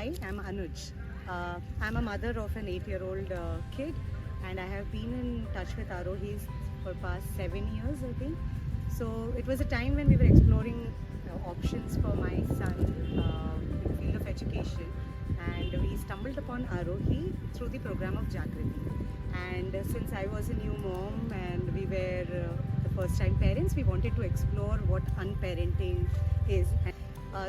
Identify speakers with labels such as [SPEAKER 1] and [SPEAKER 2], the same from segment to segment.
[SPEAKER 1] Hi, I'm Anuj. I'm a mother of an 8-year-old kid, and I have been in touch with Arohi for past 7 years, I think. So it was a time when we were exploring options for my son in the field of education, and we stumbled upon Arohi through the program of Jagriti. And since I was a new mom and we were the first-time parents, we wanted to explore what unparenting is.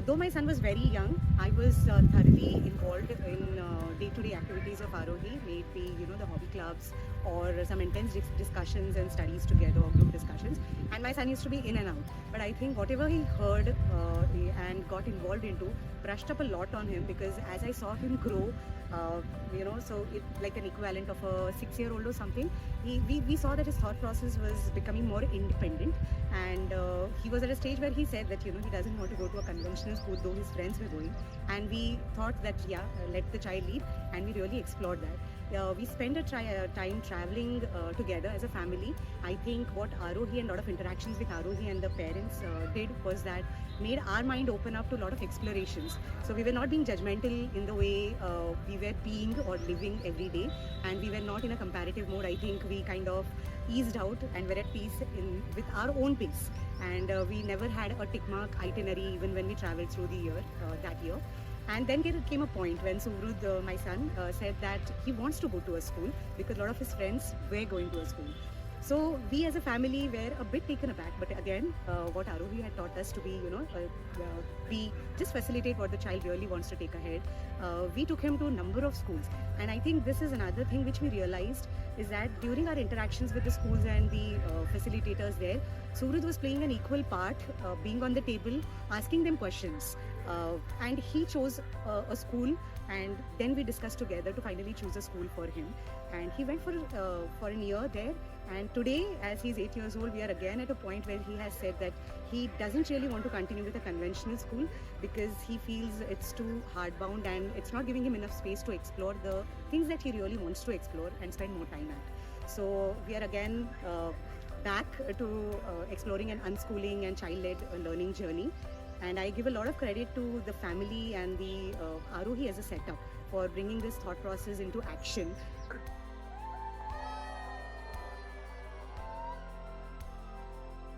[SPEAKER 1] Though my son was very young, I was thoroughly involved in day-to-day activities of Arohi, may it be the hobby clubs or some intense discussions and studies together or group discussions. And my son used to be in and out. But I think whatever he heard and got involved into brushed up a lot on him, because as I saw him grow, so it like an equivalent of a 6-year-old or something. We saw that his thought process was becoming more independent, and he was at a stage where he said that he doesn't want to go to a conventional school, though his friends were going. And we thought that let the child lead, and we really explored that. We spent a time traveling together as a family. I think what Arohi and a lot of interactions with Arohi and the parents did was that made our mind open up to a lot of explorations. So we were not being judgmental in the way we were being or living every day, and we were not in a comparative mode. I think we kind of eased out and were at peace with our own pace. And we never had a tick mark itinerary even when we traveled through the year that year. And then there came a point when Suvrud, my son, said that he wants to go to a school because a lot of his friends were going to a school. So we as a family were a bit taken aback, but again, what Arohi had taught us to be, we just facilitate what the child really wants to take ahead. We took him to a number of schools, and I think this is another thing which we realized is that during our interactions with the schools and the facilitators there, Suvrud was playing an equal part, being on the table, asking them questions. And he chose a school, and then we discussed together to finally choose a school for him. And he went for a year there. And today, as he's 8 years old, we are again at a point where he has said that he doesn't really want to continue with a conventional school because he feels it's too hardbound and it's not giving him enough space to explore the things that he really wants to explore and spend more time at. So we are again back to exploring an unschooling and child-led learning journey. And I give a lot of credit to the family and the Arohi as a setup for bringing this thought process into action.